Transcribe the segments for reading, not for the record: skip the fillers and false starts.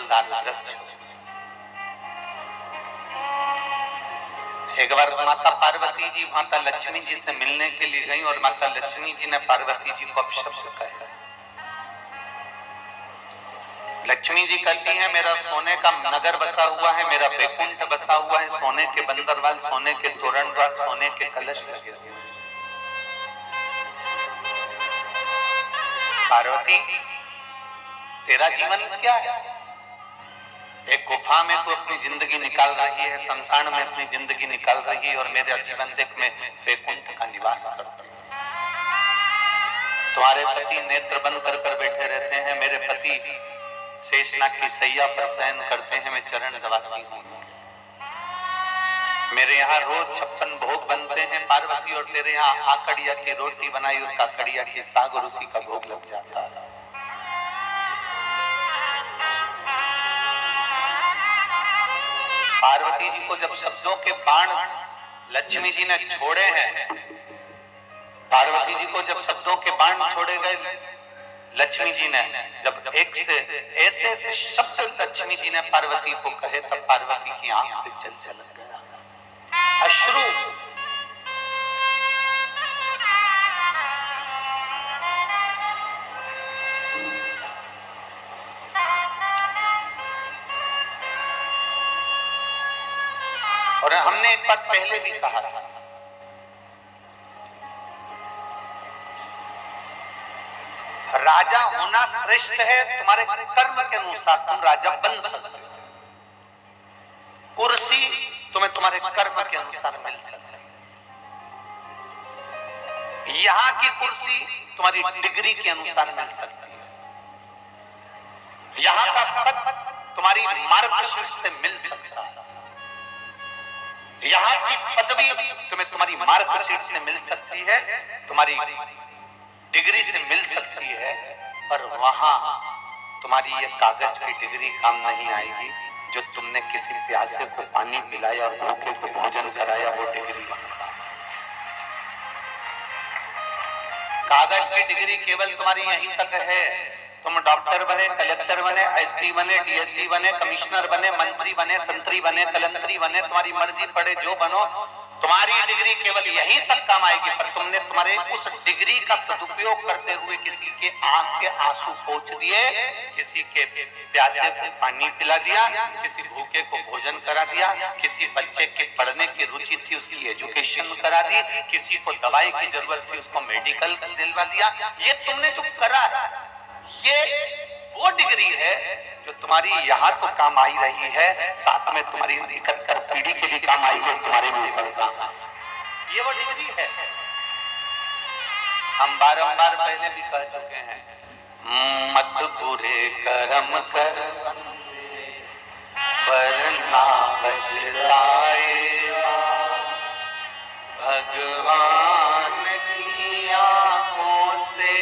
फलदार वृक्ष। एक बार माता पार्वती जी माता लक्ष्मी जी से मिलने के लिए गई और माता लक्ष्मी जी ने पार्वती जी को अपशब्द कहा। लक्ष्मी जी कहती हैं मेरा सोने का नगर बसा हुआ है, मेरा बैकुंठ बसा हुआ है, सोने के बंदरवाल, सोने के तोरणद्वार, सोने के कलश लगे हुए हैं। पार्वती तेरा जीवन क्या है? एक गुफा में तू अपनी जिंदगी निकाल रही है, शमशान में अपनी जिंदगी निकाल रही है और मेरा जीवन देख में बैकुंठ का निवास करती है। तुम्हारे पति नेत्र बंद कर कर बैठे रहते हैं, मेरे पति शेषनाग की सैया पर शयन करते हैं, मैं चरण दबाती हूँ। मेरे यहाँ रोज 56 भोग बनते हैं पार्वती, और तेरे यहाँ आकड़िया की रोटी बनाई और काकड़िया की साग और उसी का भोग लग जाता है। पार्वती जी को जब शब्दों के बाण लक्ष्मी जी ने छोड़े हैं, पार्वती जी को जब शब्दों के बाण छोड़े गए लक्ष्मी जी ने, जब एक से ऐसे शब्द लक्ष्मी जी ने पार्वती को कहे, तब पार्वती की आंख से जल झलक गया, अश्रु। और हमने एक बार पहले भी कहा था, राजा होना श्रेष्ठ है, तुम्हारे कर्म के अनुसार तुम राजा बन सकते हो। कुर्सी तुम्हें तुम्हारे कर्म के अनुसार मिल सकती है। यहाँ की कुर्सी तुम्हारी डिग्री के अनुसार मिल सकती है। यहाँ का पद तुम्हारी मार्गशीर्ष से मिल सकता है। यहाँ की पदवी तुम्हें तुम्हारी मार्गशीर्ष से मिल सकती है, तुम्हारी डिग्री से मिल सकती है, पर वहां तुम्हारी ये कागज की डिग्री काम नहीं आएगी। जो तुमने किसी प्यासे को पानी पिलाया और भूखे को भोजन कराया, वो डिग्री। कागज की डिग्री केवल तुम्हारी यहीं तक है। तुम डॉक्टर बने, कलेक्टर बने, एसपी बने, डीएसपी बने, कमिश्नर बने, मंत्री बने, संतरी बने, कलंतरी बने, तुम्हारी मर्जी पड़े जो बनो, तुम्हारी डिग्री केवल यहीं तक काम आएगी। पर तुमने तुम्हारे उस डिग्री का सदुपयोग करते हुए किसी के आंख के आंसू पोंछ दिए, किसी के प्यासे को पानी पिला दिया, किसी भूखे को भोजन करा दिया, किसी बच्चे के पढ़ने की रुचि थी उसकी एजुकेशन करा दी, किसी को दवाई की जरूरत थी उसको मेडिकल दिलवा दिया। ये तुमने जो करा है, ये वो डिग्री है जो तुम्हारी यहाँ तो काम आई रही है, साथ में तुम्हारी 71 पीढ़ी के लिए काम आएगी और तुम्हारे भी ऊपर काम आएगी। ये वो डिग्री है। हम बारंबार पहले भी कह चुके हैं, मत बुरे कर्म कर बंदे वरना पछताएगा, भगवान की आंखों से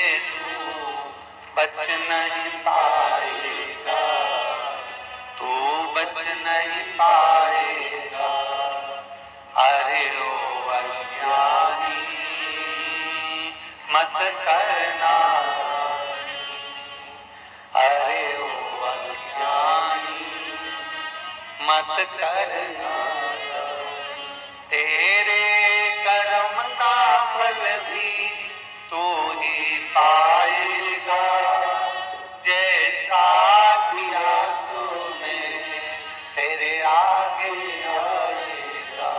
बच नहीं पाएगा, तू बच नहीं पाएगा। अरे ओ अज्ञानी मत करना, अरे ओ अज्ञानी मत करना, तेरे कर्म का फल भी तू ही पाएगा, जैसा किया तूने तेरे आगे आएगा।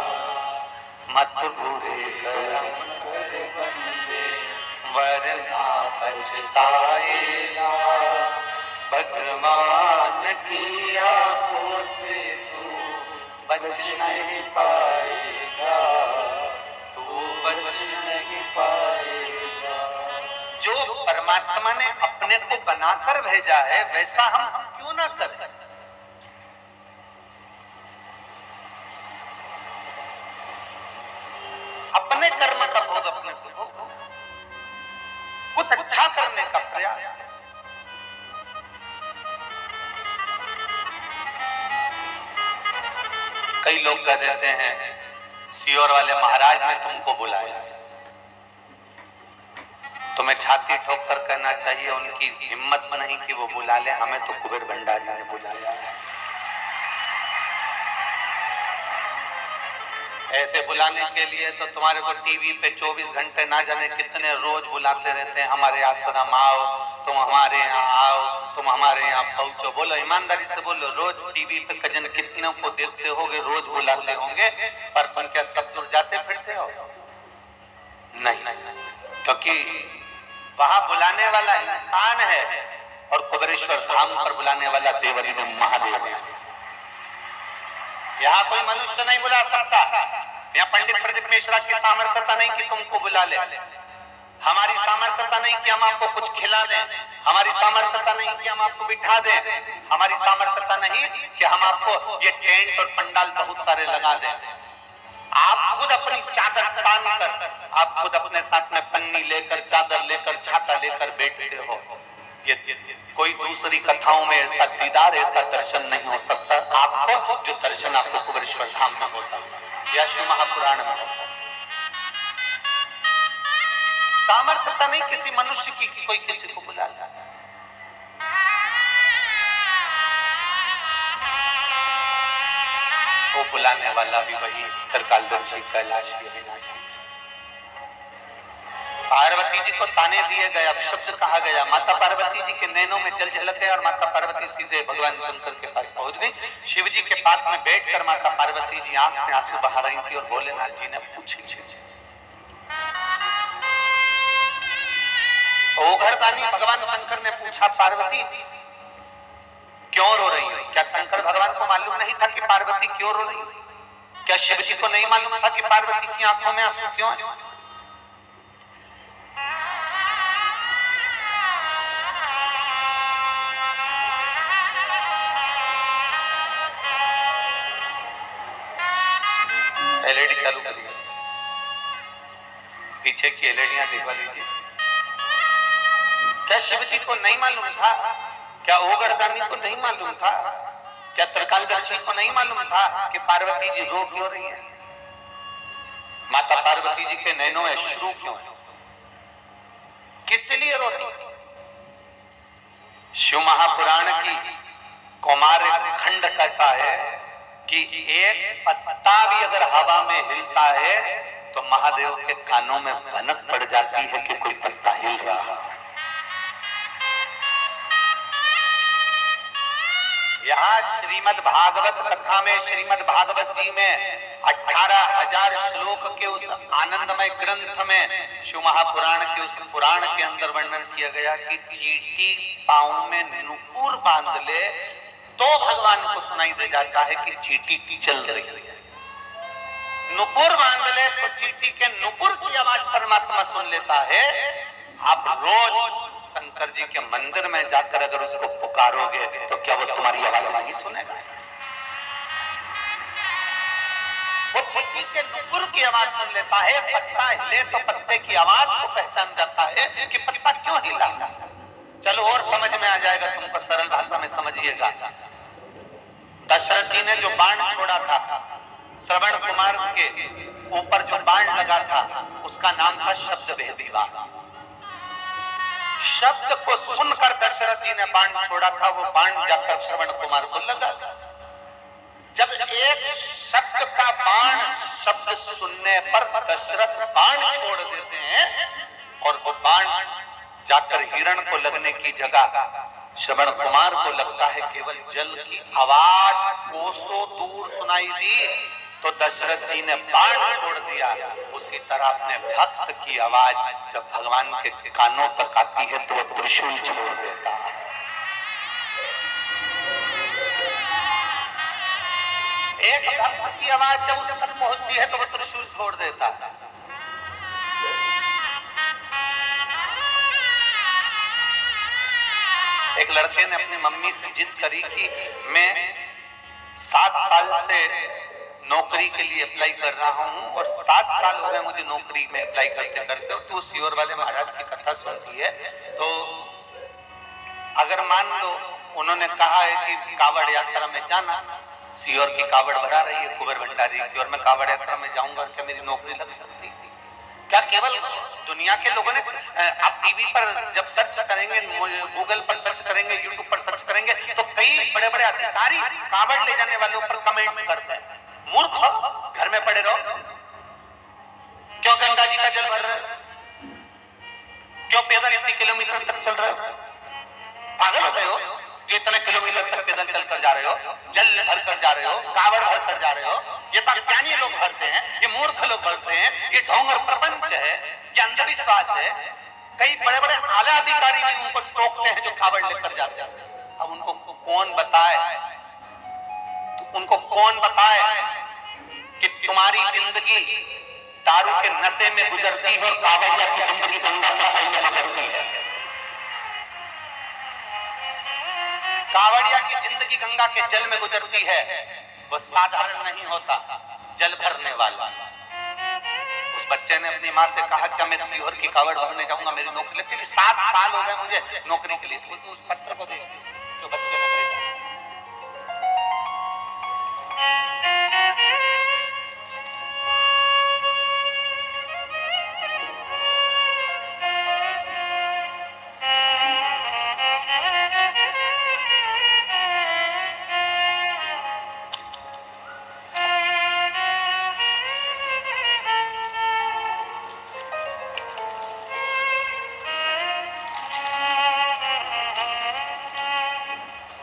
मत बुरे कर्म कर बंदे वरना पछताएगा, भगवान की आंखों से तू बच नहीं पाएगा, तू बच नहीं पाएगा। जो परमात्मा ने अपने को बनाकर भेजा है, वैसा हम क्यों ना करें? अपने कर्म का भोग अपने को भोगो, कुछ अच्छा करने का प्रयास। कई लोग कह देते हैं सीहोर वाले महाराज ने तुमको बुलाया। तुम्हें छाती ठोक कर कहना चाहिए उनकी हिम्मत नहीं कि वो बुला ले, हमें तो कुबेर भंडारी ने बुलाया है। पैसे बुलाने के लिए तो तुम्हारे को टीवी पे 24 घंटे ना जाने कितने रोज बुलाते रहते हैं, हमारे आश्रम आओ, तुम हमारे यहाँ आओ, तुम हमारे यहाँ पहुंचो। बोलो ईमानदारी से बोलो, रोज टीवी पे कजन कितनों को देखते होगे, रोज बुलाते होंगे, पर तुम क्या सब दूर जाते फिरते हो? नहीं, क्योंकि वहां बुलाने वाला इंसान है और कुबेरेश्वर धाम पर बुलाने वाला देवाधिदेव महादेव है। यहाँ कोई मनुष्य नहीं बुला सकता। यहाँ पंडित प्रदीप मिश्रा की सामर्थ्यता नहीं कि तुमको बुला ले, हमारी सामर्थ्यता नहीं कि हम आपको कुछ खिला दें, हमारी सामर्थ्यता नहीं कि हम आपको बिठा दें, हमारी सामर्थ्यता नहीं कि हम आपको ये टेंट और पंडाल बहुत सारे लगा दें। आप खुद अपनी चादर तान कर, आप खुद अपने साथ में पन्नी लेकर, चादर लेकर, छाता लेकर बैठते हो। ये कोई दूसरी कथाओं में ऐसा दीदार, ऐसा दर्शन नहीं हो सकता आपको जो दर्शन आपको कुबेरेश्वर धाम में होता या शिव महापुराण में होता। सामर्थ्यता नहीं किसी मनुष्य की कि कोई किसी को बुला ले। वो बुलाने वाला भी वही त्रिकालदर्शी कैलाशी अविनाशी। पार्वती जी को ताने दिए गए, अपशब्द कहा गया, माता पार्वती जी के नैनों में जल झलक गया और माता पार्वती सीधे भगवान शंकर के पास पहुंच गई। शिव जी के पास में बैठकर माता पार्वती जी आंख से आंसू बहा रही थी और भोलेनाथ जी ने पूछी, ओघड़दानी भगवान शंकर ने पूछा, पार्वती क्यों रो रही हो? क्या शंकर भगवान को मालूम नहीं था कि पार्वती क्यों रो रही है? क्या शिव जी को नहीं मालूम था कि पार्वती की आंखों में आंसू क्यों है? एलईडी चालू करिए, पीछे की एलईडियां दिखवा लीजिए। क्या शिव जी को नहीं मालूम था? क्या ओघड़दानी को नहीं मालूम था? क्या त्रिकालदर्शी को नहीं मालूम था कि पार्वती जी रो क्यों रही है? माता पार्वती जी के नैनों में अश्रु क्यों है? किस लिए रो रही है? शिव महापुराण की कौमार खंड कहता है कि एक पत्ता भी अगर हवा में हिलता है तो महादेव के कानों में भनक पड़ जाती है कि कोई पत्ता हिल रहा है। यहाँ श्रीमद् भागवत कथा में, श्रीमद् भागवत जी में 18,000 श्लोक के उस आनंदमय ग्रंथ में शिव महापुराण के उस पुराण के अंदर वर्णन किया गया कि चींटी पांव में नुपुर बांध ले तो भगवान को सुनाई दे जाता है कि चींटी चल रही है। नुपुर बांध ले तो चींटी के नुपुर की आवाज परमात्मा सुन लेता है। आप रोज शंकर जी के मंदिर में जाकर अगर उसको पुकारोगे तो क्या वो तुम्हारी आवाज नहीं सुनेगा? वो चींटी के नुपुर की आवाज सुन लेता है। पत्ता हिले तो पत्ते की आवाज को पहचान जाता है कि पत्ता क्यों हिला। चलो और समझ में आ जाएगा तुमको, सरल भाषा में समझिएगा। दशरथ जी ने जो बाण छोड़ा था, श्रवण कुमार के ऊपर जो बाण लगा था, उसका नाम था शब्द भेदी बाण। शब्द को सुनकर दशरथ जी ने बाण छोड़ा था, वो बाण जाकर श्रवण कुमार को लगा था। जब एक शब्द का बाण शब्द सुनने पर दशरथ बाण छोड़ देते हैं और वो बाण जाकर हिरण को लगने की जगह श्रवण कुमार को लगता है केवल जल की आवाज कोसों दूर सुनाई दी, तो दशरथ जी ने बाण छोड़ दिया। उसी तरह अपने भक्त की आवाज जब भगवान के कानों तक आती है तो वो त्रिशूल छोड़ देता है। एक भक्त की आवाज जब उस तक पहुंचती है तो वो त्रिशूल छोड़ देता है। एक लड़के ने अपनी मम्मी से जिद करी कि मैं 7 साल से नौकरी के लिए अप्लाई कर रहा हूं और 7 साल हो गए मुझे नौकरी में अप्लाई करते करते, और तू सीहोर वाले महाराज की कथा सुनती है तो अगर मान लो उन्होंने कहा है कि कावड़ यात्रा में जाना, सीहोर की कावड़ भरा रही है कुंवर भंडारी की, और मैं कावड़ यात्रा में जाऊंगा, क्या मेरी नौकरी लग सकती है? क्या केवल दुनिया के लोगों ने, आप टीवी पर जब सर्च करेंगे, गूगल पर सर्च करेंगे, यूट्यूब पर सर्च करेंगे तो कई बड़े बड़े अधिकारी कावड़ ले जाने वालों पर कमेंट्स करते हैं, मूर्ख हो, घर में पड़े रहो। क्यों गंगा जी का जल भर रहे हो? क्यों पैदल इतने किलोमीटर तक चल रहे हो? पागल हो गए हो जो इतने किलोमीटर तक पैदल चलकर जा रहे हो, जल भर कर जा रहे हो, कावड़ भर कर जा रहे हो? ये तो अज्ञानी लोग भरते हैं, ये मूर्ख लोग भरते हैं, ये ढोंग और प्रपंच है, ये अंधविश्वास है। कई बड़े बड़े आला अधिकारी भी उनको टोकते हैं जो कावड़ लेकर जाते हैं। अब उनको कौन बताए, उनको कौन बताए कि तुम्हारी जिंदगी दारू के नशे में गुजरती है और कावड़िया की जिंदगी गंगा के जल में गुजरती है। कावड़िया की जिंदगी गंगा के जल में गुजरती है। वो साधारण नहीं होता, जल भरने वाला। उस बच्चे ने अपनी माँ से कहा क्या मैं सीहोर की कावड़ भरने जाऊंगा, मेरी नौकरी लगती है। 7 साल हो गए मुझे नौकरी के लिए। उस पत्र को देख जो बच्चे ने भेजा।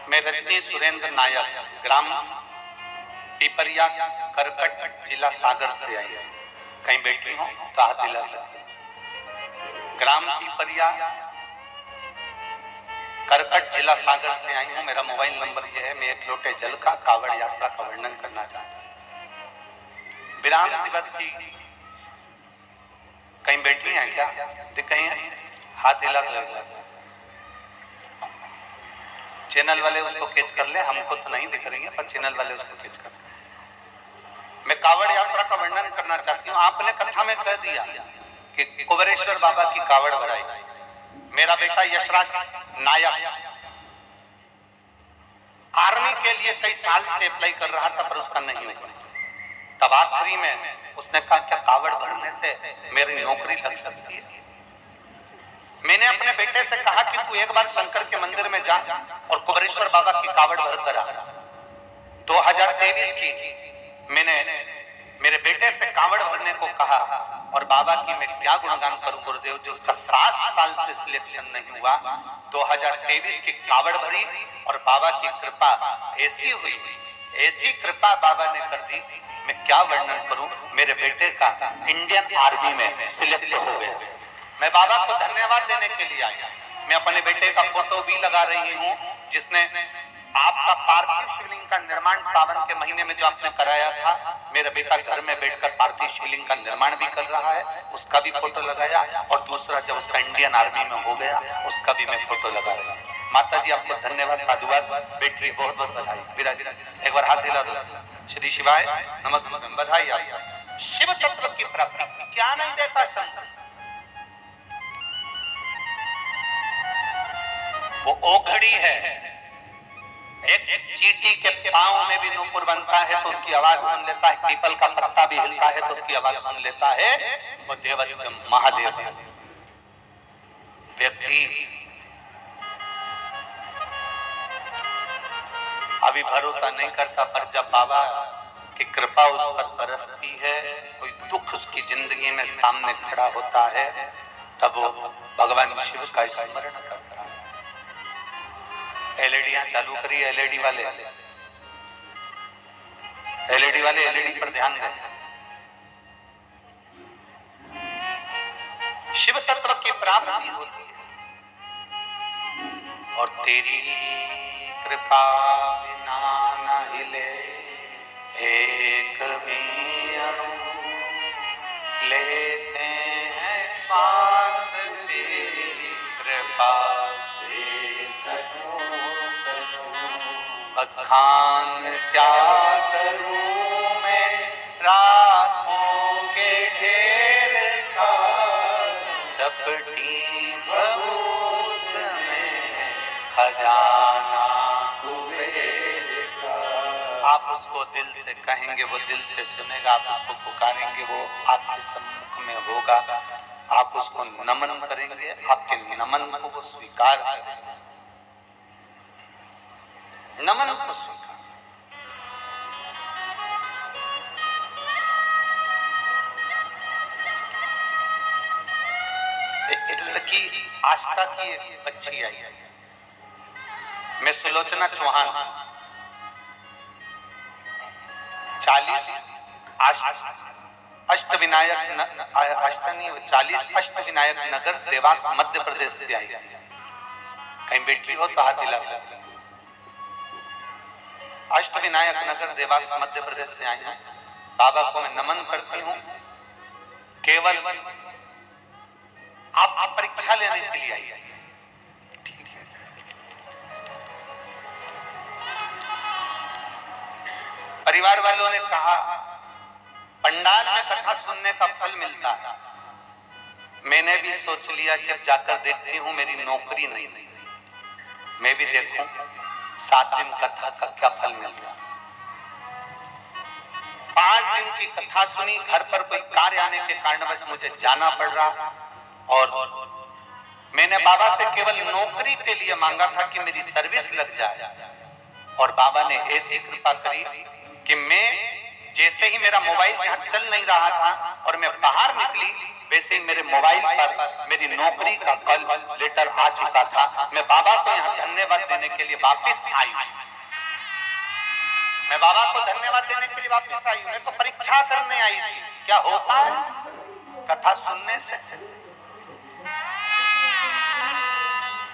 मैं रजनी सुरेंद्र नायक, ग्राम पिपरिया, करकट, जिला सागर से आई। कहीं बैठी हो तो हाथ हिला सकते। ग्राम पिपरिया, करकट, जिला सागर से आई हूँ। मेरा मोबाइल नंबर यह है। मैं एक लोटे जल का कावड़ यात्रा का वर्णन करना चाहता हूँ। विराम दिवस की कहीं बैठी हैं क्या? दिख गई हैं? हाथ हिला दो एक बार। चैनल वाले उसको कैच कर ले, हमको तो नहीं दिख रही है पर चैनल वाले उसको कैच कर ले। मैं कावड़ यात्रा का वर्णन करना चाहती हूँ। आपने कथा में कह दिया कि कुबेरेश्वर बाबा की कावड़ भराई। मेरा बेटा यशराज नायक आर्मी के लिए कई साल से अप्लाई कर रहा था पर उसका नहीं हुआ। तब आखिरी में उसने कहा क्या कावड़ भरने से मेरी नौकरी लग सकती है? मैंने अपने बेटे से कहा कि तू एक बार शंकर के मंदिर में जा और कुबेरेश्वर बाबा की कावड़ भर कर आ। 2023 की मैंने मेरे बेटे से कावड़ भरने को कहा और बाबा की मैं क्या गुणगान करूं गुरुदेव, जो उसका 7 साल से सिलेक्शन नहीं हुआ। 2023 की कावड़ भरी और बाबा की कृपा ऐसी हुई, ऐसी कृपा बाबा ने कर दी, मैं क्या वर्णन करूं। मेरे बेटे का इंडियन आर्मी में सिलेक्ट हो गया। मैं बाबा को धन्यवाद देने के लिए आया। मैं अपने बेटे का फोटो भी लगा रही हूँ जिसने आपका पार्थिव शिवलिंग का निर्माण सावन के महीने में जो आपने कराया था। मेरा बेटा घर में बैठकर पार्थिव शिवलिंग का निर्माण भी कर रहा है, उसका भी फोटो लगाया। और दूसरा जब उसका इंडियन आर्मी में हो गया उसका भी मैं फोटो लगा रहा हूँ। माता जी आपको धन्यवाद, साधुवाद, बेटी बहुत बहुत बधाई। विराज एक बार हाथ हिला दो। श्री शिवाय नमस्ते, बधाई आपको। शिव तत्व की प्राप्ति क्या नहीं देता संत, वो ओघड़ी है। एक चींटी के पांव में भी नूपुर बनता है तो उसकी आवाज सुन लेता है, पीपल का पत्ता भी हिलता है तो उसकी आवाज सुन लेता है। वो देवाधिदेव महादेव है। व्यक्ति अभी भरोसा नहीं करता पर जब बाबा की कृपा उस पर बरसती है, कोई दुख उसकी जिंदगी में सामने खड़ा होता है, तब वो भगवान शिव का स्मरण करता है। एलईडी चालू करिए। एलईडी वाले एलईडी पर ध्यान दें। शिव तत्व की प्राप्ति होती है और तेरी कृपा बिना न हिले एक भी अणु, लेते हैं सांस तेरी कृपा से। बखान क्या करूं मैं रातों के ढेर का, चपटी बहुत में खजाना कुबेर का। आप उसको दिल से कहेंगे वो दिल से सुनेगा, आप उसको पुकारेंगे वो आपके सम्मुख में होगा। आप उसको नमन करेंगे, आपके नमन को वो स्वीकार करेगा। नमन को स्वीकार। आस्था की एक बच्ची आई, मैं सुलोचना चौहान, 40 अष्टविनायक नगर देवास मध्य प्रदेश से आई। कहीं बेटी हो तो हाथ हिला सकते। अष्टविनायक नगर देवास मध्य प्रदेश से आई हूं। बाबा को मैं नमन करती हूं। केवल आपकी परीक्षा लेने के लिए आई है। ठीक है, परिवार वालों ने कहा पंडाल में कथा सुनने का फल मिलता है। मैंने भी सोच लिया कि अब जाकर देखती हूं, मेरी नौकरी नहीं, मैं भी देखूं 7 दिन कथा का क्या फल मिलता है। 5 दिन की कथा सुनी, घर पर कोई कार्य आने के कारणवश मुझे जाना पड़ रहा और मैंने बाबा से केवल नौकरी के लिए मांगा था कि मेरी सर्विस लग जाए और बाबा ने ऐसी कृपा करी कि मैं जैसे ही मेरा मोबाइल यहाँ चल नहीं रहा था और मैं बाहर निकली, वैसे ही मेरे मोबाइल पर मेरी नौकरी का कॉल लेटर आ चुका था। मैं बाबा को यहाँ धन्यवाद देने के लिए वापस आई। मैं बाबा को धन्यवाद देने के लिए वापस आई। मैं तो परीक्षा करने आई थी, क्या होता है कथा सुनने से।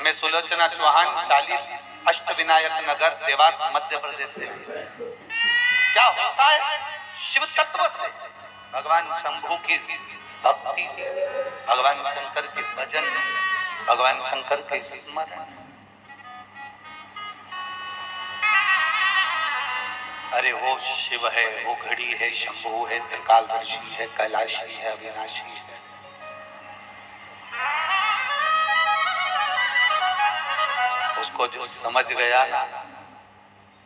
मैं सुलोचना चौहान, 40 अष्टविनायक नगर देवास मध्य प्रदेश से। क्या होता है शिव तत्व से, भगवान शंभू की भक्ति से, भगवान शंकर के भजन से, भगवान शंकर के स्मरण से। अरे वो शिव है, वो घड़ी है, शंभू है, त्रिकालदर्शी है, कैलाशी है, अविनाशी है। उसको जो समझ गया ना,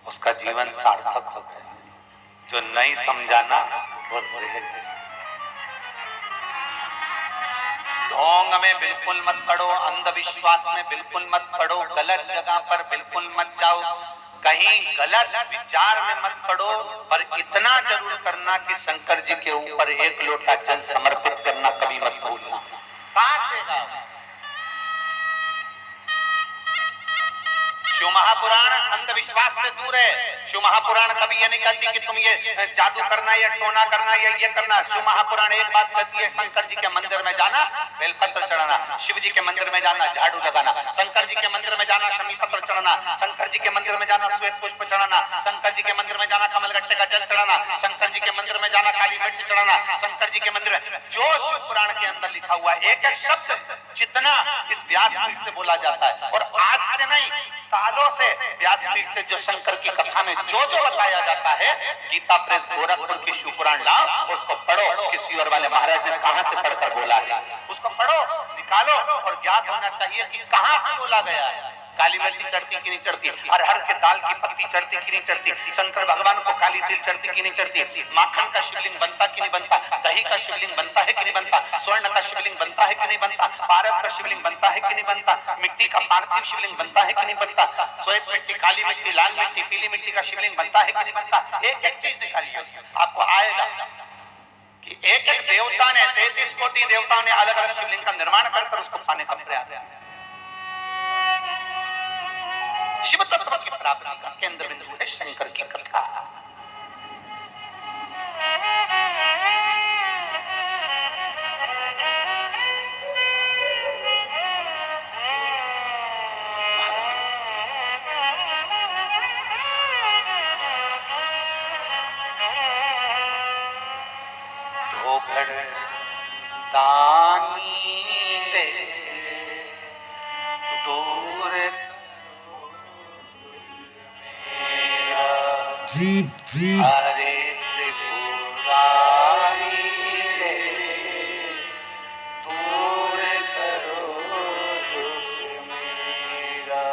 उसका जीवन सार्थक हो गया। जो नहीं समझा ना, वो रह गया। ढोंग में बिल्कुल मत पड़ो, अंधविश्वास में बिल्कुल मत पड़ो, गलत जगह पर बिल्कुल मत जाओ, कहीं गलत विचार में मत पड़ो, पर इतना जरूर करना कि शंकर जी के ऊपर 1 लोटा जल समर्पित करना कभी मत भूलना। साथ देगा। शिव महापुराण अंधविश्वास से दूर है। शिव महापुराण कभी ये नहीं कहती कि तुम ये जादू करना या टोना करना या ये करना। शिव महापुराण एक बात कहती है, शंकर जी के मंदिर में जाना, बेलपत्र चढ़ाना, शिव जी के मंदिर में जाना, झाड़ू लगाना, शंकर जी के मंदिर में जाना, शमी पत्र चढ़ाना, शंकर जी के मंदिर में जाना, श्वेत पुष्प चढ़ाना, शंकर जी के मंदिर में जाना, कमलगट्टे का जल चढ़ाना, शंकर जी के मंदिर में जाना, काली मिर्च चढ़ाना, शंकर जी के मंदिर में। जो शिव पुराण के अंदर लिखा हुआ है, एक एक शब्द जितना इस व्यासपीठ से बोला जाता है, और आज से नहीं सालों से व्यासपीठ से जो शंकर की कथा में जो जो बताया जाता है, गीता प्रेस गोरखपुर की शिव पुराण लाओ और उसको पढ़ो। किसी और वाले महाराज ने कहां से पढ़कर बोला है, उसको पढ़ो, निकालो और ज्ञात होना चाहिए कि कहां से बोला गया है। काली मिर्ची चढ़ती कि नहीं चढ़ती, अरहर के दाल की पत्ती चढ़ती कि नहीं चढ़ती, शंकर भगवान को काली तिल चढ़ती कि नहीं चढ़ती, माखन का शिवलिंग बनता कि नहीं बनता, दही का शिवलिंग बनता है कि नहीं बनता, स्वर्ण का शिवलिंग बनता है कि नहीं बनता, पारद का शिवलिंग बनता है कि नहीं बनता, मिट्टी का पार्थिव शिवलिंग बनता है कि नहीं बनता, श्वेत मिट्टी, काली मिट्टी, लाल मिट्टी, पीली मिट्टी का शिवलिंग बनता है कि नहीं बनता। एक एक चीज निकालिए, आपको आएगा कि एक एक देवता ने, 33 कोटि देवताओं ने अलग अलग शिवलिंग का निर्माण कर उसको पाने का प्रयास किया। शिव तत्व की प्राप्ति का केंद्र बिंदु है शंकर की कथा। दानी दे दूर हरे त्रिपुरारी रे दूर करो दुख मेरा।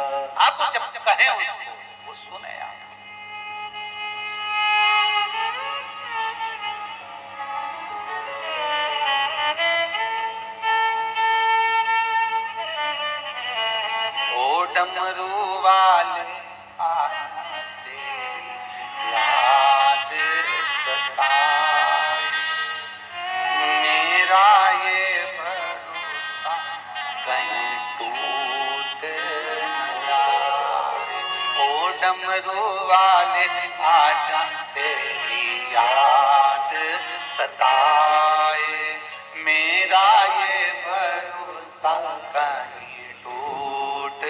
आप जब कहें उसको, वो सुने आप। डमरू वाले आते याद सताए, मेरा ये भरोसा कहीं डमरू वाले आजा तेरी याद सताए, मेरा ये भरोसा कहीं टूट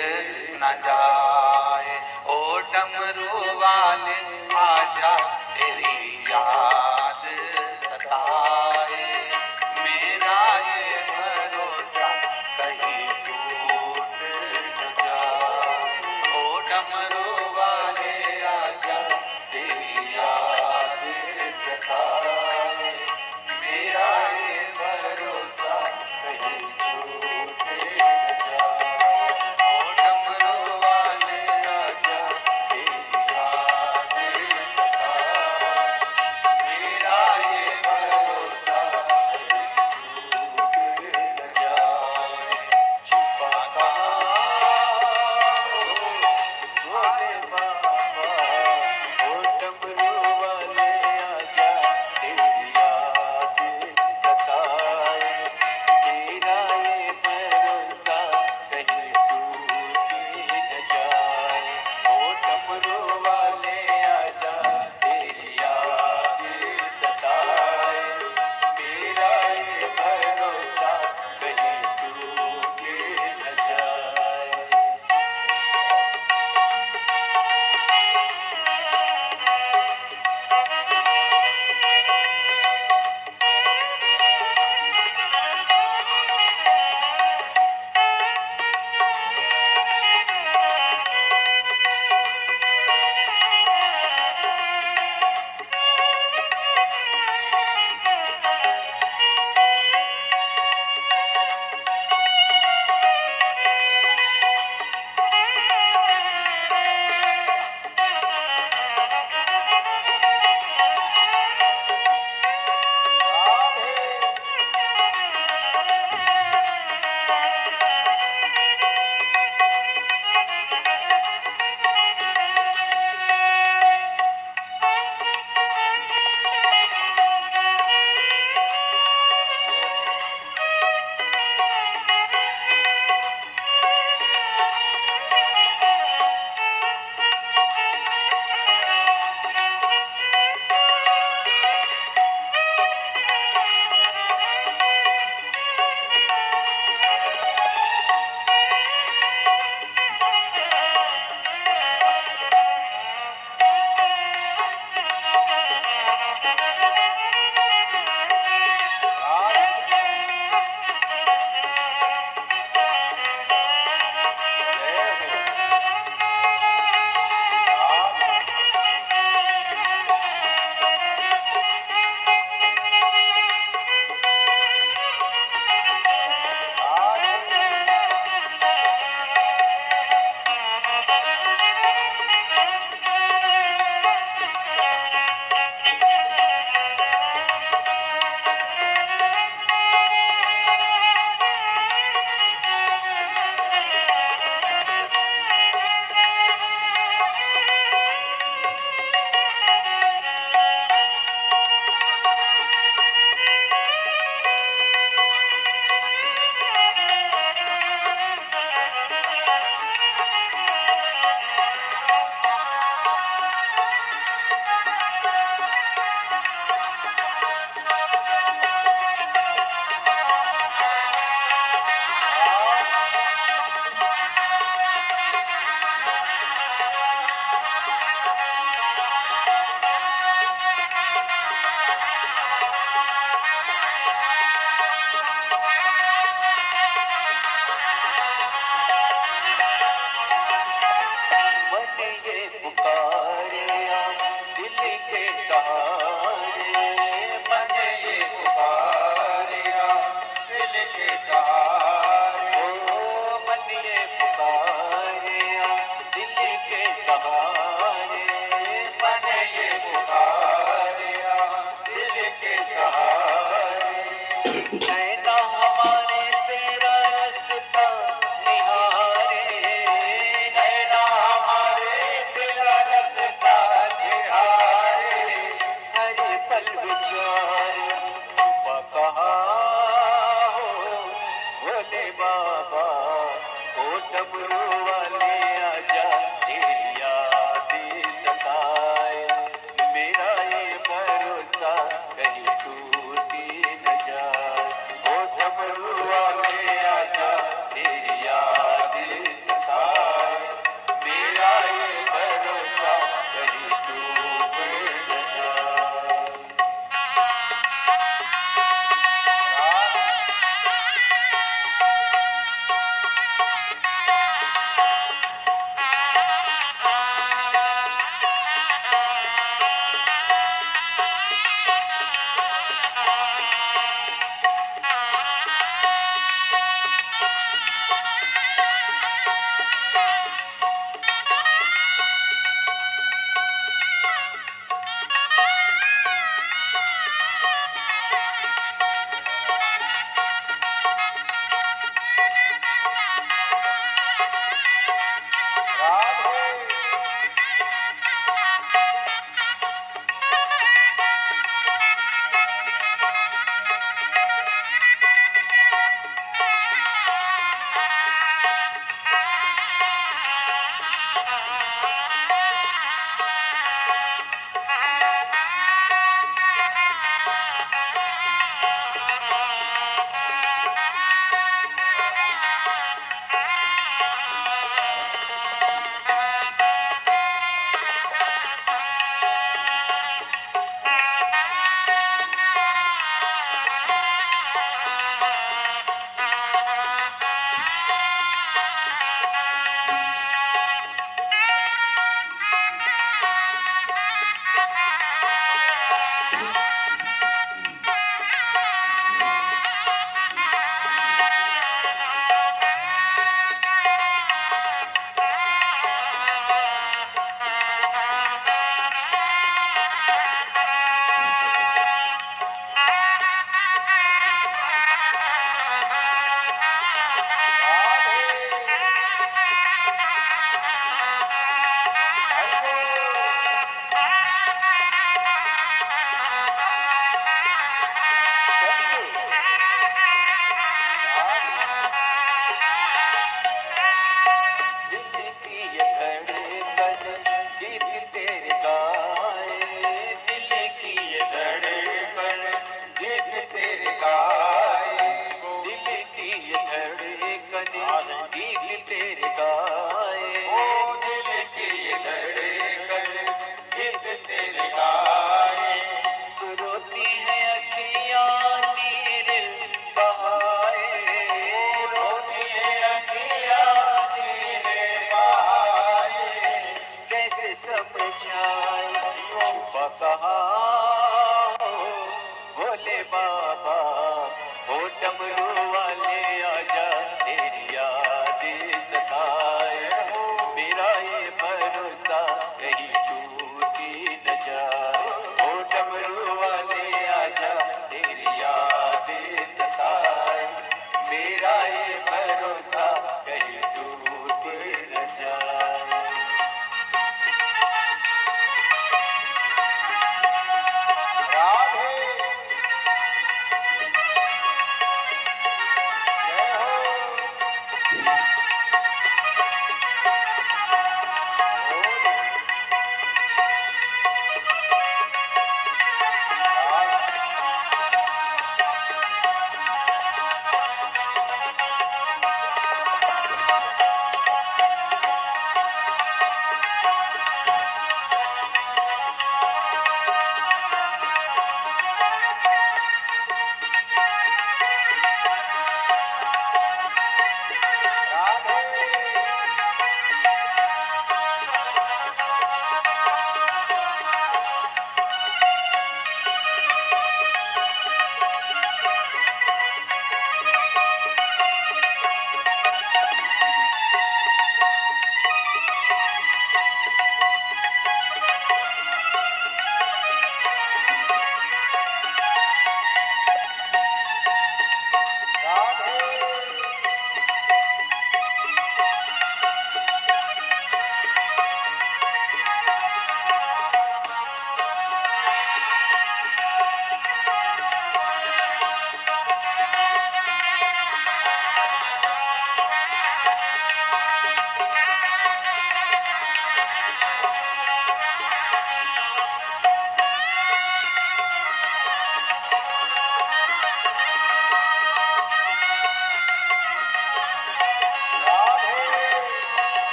न जाए। ओ डमरू वाले आजा तेरी याद सताए, मेरा ये भरोसा कहीं टूट न जाए। ओ डमरू वाले आजा तेरी याद सताए, मेरा ये भरोसा कहीं टूट न जाए। ओ डमरू वाले आजा तेरी याद सताए, मेरा ये भरोसा कहीं टूट न जाए। छुपा भोले बाबा, ओ डमरू वाले आजा तेरी याद सताए, मेरा ये भरोसा कहीं टूट न जाए। ओ डमरू वाले आजा तेरी याद सताए, मेरा ये भरोसा कहीं टूट न जाए। डमरू वाले आजा तेरी याद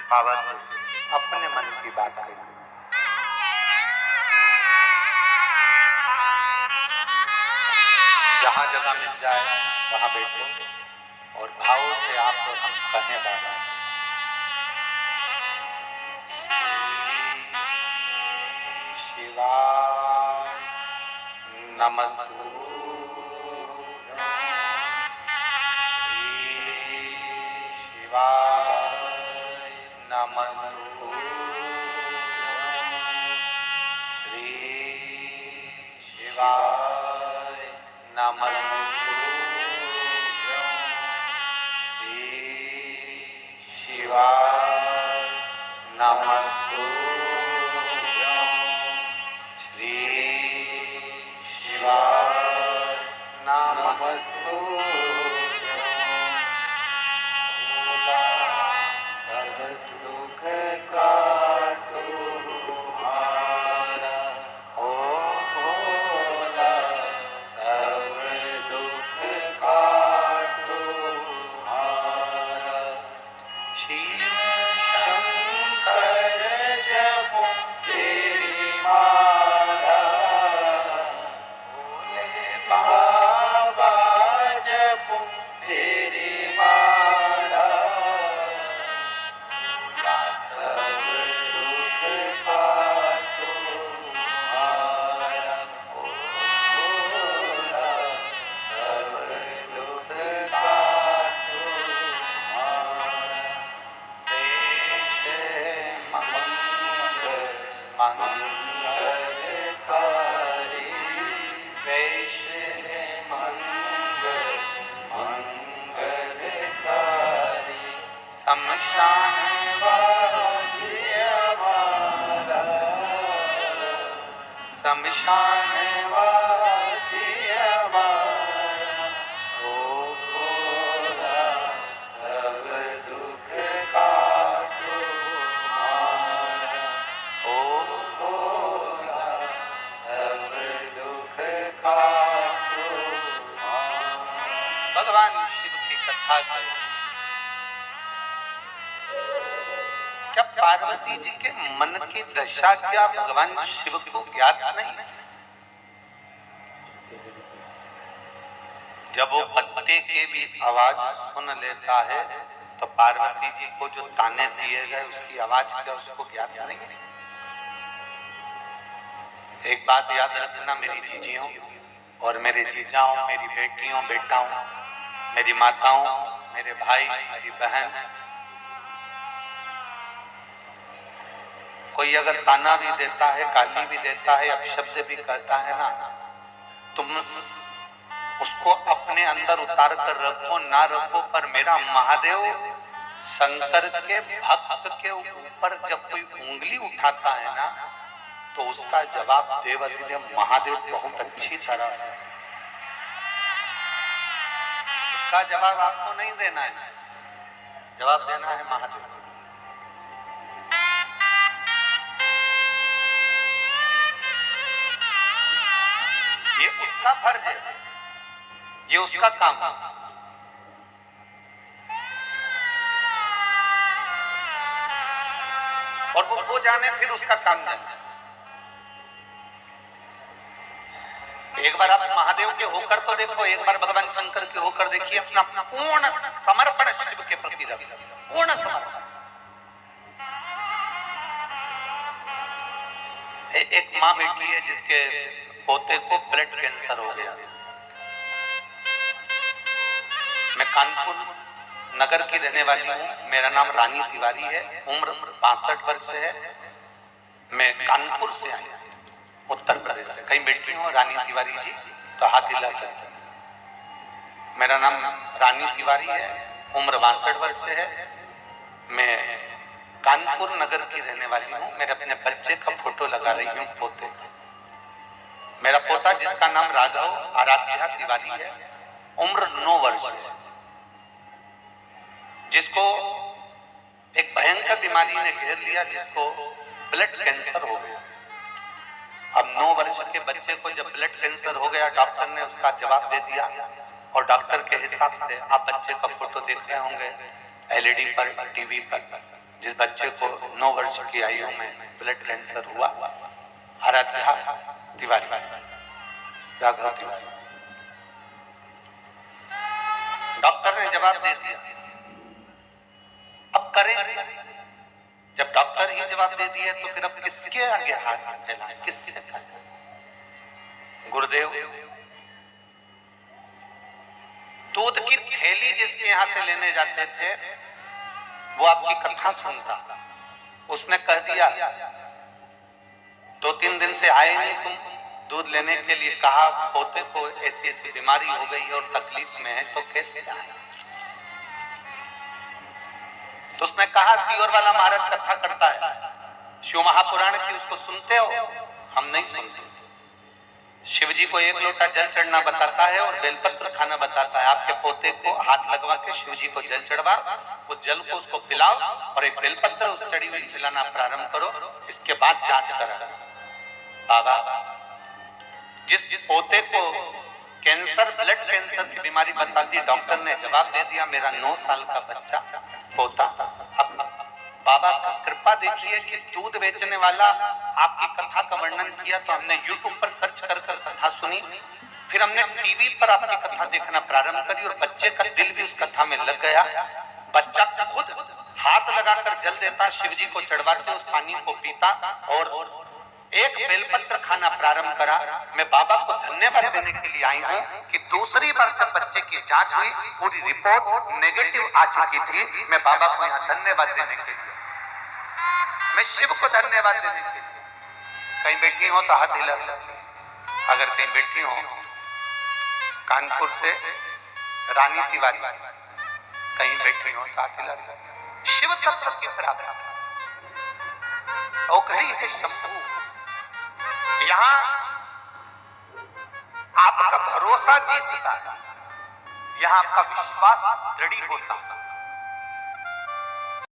बाबा से अपने मन की बात कही। जहां जगह मिल जाए वहां बैठो और भाव से आप और हम कहें बाबा से, शिवाय नमस्तुभ्यं, शिवाय नमस्तुभ्यं, श्री शिवाय नमस्तुभ्यं, श्री शिवाय नमस्तुभ्यं, श्री शिवाय नमस्तुभ्यं, भोला सब दुख काटो हारा, ओ भोला सब दुख काटो हारा, शिव शंकर जपो तेरी माला, भोले बाबा जपो तेरी माला, भोला सब दुख काटो हारा, ओ भोला सब दुख काटो हारा, देश मंगलकारी, देश मंगलकारी, शमशान वासी हमारा, शमशान वासी हमारा, ओ भोला सब दुख काटो हारा, ओ भोला सब दुख काटो हारा। भगवान शिव की कथा करो। क्या पार्वती जी के मन की दशा क्या भगवान शिव को ज्ञात नहीं? जब वो पत्ते के भी आवाज सुन लेता है तो पार्वती जी को जो ताने दिए गए उसकी आवाज क्या उसको ज्ञात नहीं? एक बात याद रखना मेरी जीजियों और मेरे जीजाओं, मेरी बेटियों बेटाओं, मेरी माताओं, मेरे भाई, मेरी बहन, कोई अगर ताना भी देता है, गाली भी देता है, अपशब्द भी कहता है ना, तुम उसको अपने अंदर उतार कर रखो ना रखो, पर मेरा महादेव शंकर के भक्त के ऊपर जब कोई उंगली उठाता है ना तो उसका जवाब देवाधिदेव महादेव बहुत अच्छी तरह से, उसका जवाब आपको नहीं देना है, जवाब देना है महादेव। ये उसका फर्ज है, ये उसका काम है। और वो जाने फिर उसका काम जाने। एक बार आप महादेव के होकर तो देखो, एक बार भगवान शंकर के होकर देखिए, अपना पूर्ण समर्पण शिव के प्रति रखिए, पूर्ण समर्पण। एक माँ बेटी है जिसके पोते को ब्लड कैंसर हो गया। मैं कानपुर नगर की रहने वाली हूँ, मेरा नाम रानी तिवारी है, उम्र 62 वर्ष है। मैं कानपुर से आया, उत्तर प्रदेश से। कहीं बैठी हूँ रानी तिवारी जी तो हाथ हिला सकते हैं। मेरा नाम रानी तिवारी है, उम्र 62 वर्ष है। मैं कानपुर नगर की रहने वाली हूँ। मेरे अपने बच्चे का फोटो लगा रही हूँ, पोते। मेरा पोता जिसका नाम राघव आराध्या तिवारी है, उम्र 9 वर्ष है, जिसको एक भयंकर बीमारी ने घेर लिया, जिसको ब्लड कैंसर हो गया। अब 9 वर्ष के बच्चे को जब ब्लड कैंसर हो गया, डॉक्टर ने उसका जवाब दे दिया और डॉक्टर के हिसाब से, आप बच्चे का फोटो देख रहे होंगे एलईडी पर, टीवी पर, जिस बच्चे को 9 वर्ष की आयु में ब्लड कैंसर हुआ, आराध्या तिवारी, राघव तिवारी। डॉक्टर ने जवाब दे दिया, अब करें। जब डॉक्टर ही जवाब दे दिया तो फिर अब किसके आगे हाथ फैलाएं, किससे फैलाएं? गुरुदेव, दूध की थैली जिसके यहां से लेने जाते थे वो आपकी कथा सुनता, उसने कह दिया 2-3 दिन से आए नहीं तुम, दूध लेने के लिए कहा, पोते को ऐसी ऐसी बीमारी हो गई और तकलीफ में है, तो कैसे आए? तो उसने कहा सीहोर वाला महाराज कथा करता है, शिव महापुराण की, उसको सुनते हो? हम नहीं सुनते। शिव जी को 1 लोटा जल चढ़ना बताता है और बेलपत्र खाना बताता है। आपके पोते को हाथ लगवा के शिव जी को जल चढ़वा, उस जल को उसको पिलाओ और एक बेलपत्र उस चढ़ी हुई खिलाना प्रारंभ करो, इसके बाद जांच करा। बाबा, जिस पोते को कैंसर, ब्लड कैंसर की बीमारी बता दी, डॉक्टर ने जवाब दे दिया मेरा 9 साल का बच्चा पोता। अब बाबा का कृपा देखिए कि दूध बेचने वाला आपकी कथा का वर्णन किया तो हमने YouTube पर सर्च कर कथा सुनी, फिर हमने टीवी पर आपकी कथा देखना प्रारंभ करी और बच्चे का दिल भी उस कथा में लग गया। बच्चा खुद हाथ लगाकर जल देता, शिव जी को चढ़वाते, उस पानी को पीता और एक बेलपत्र खाना प्रारंभ करा। मैं बाबा को धन्यवाद देने के लिए आई हूँ कि दूसरी बार जब बच्चे की जांच हुई, पूरी रिपोर्ट नेगेटिव आ चुकी थी। मैं बाबा को यहाँ धन्यवाद देने के लिए, मैं शिव को धन्यवाद देने के लिए। कहीं बैठी हो तो हाथ हिला सकती है, अगर कहीं बैठी हो कानपुर से रानी तिवारी, कहीं बैठी हो तो हाथ हिला सकती है। शिव तत्व के बराबर औघड़ी है शंभू। यहाँ आपका भरोसा जीतता है, यहाँ आपका विश्वास दृढ़ होता है।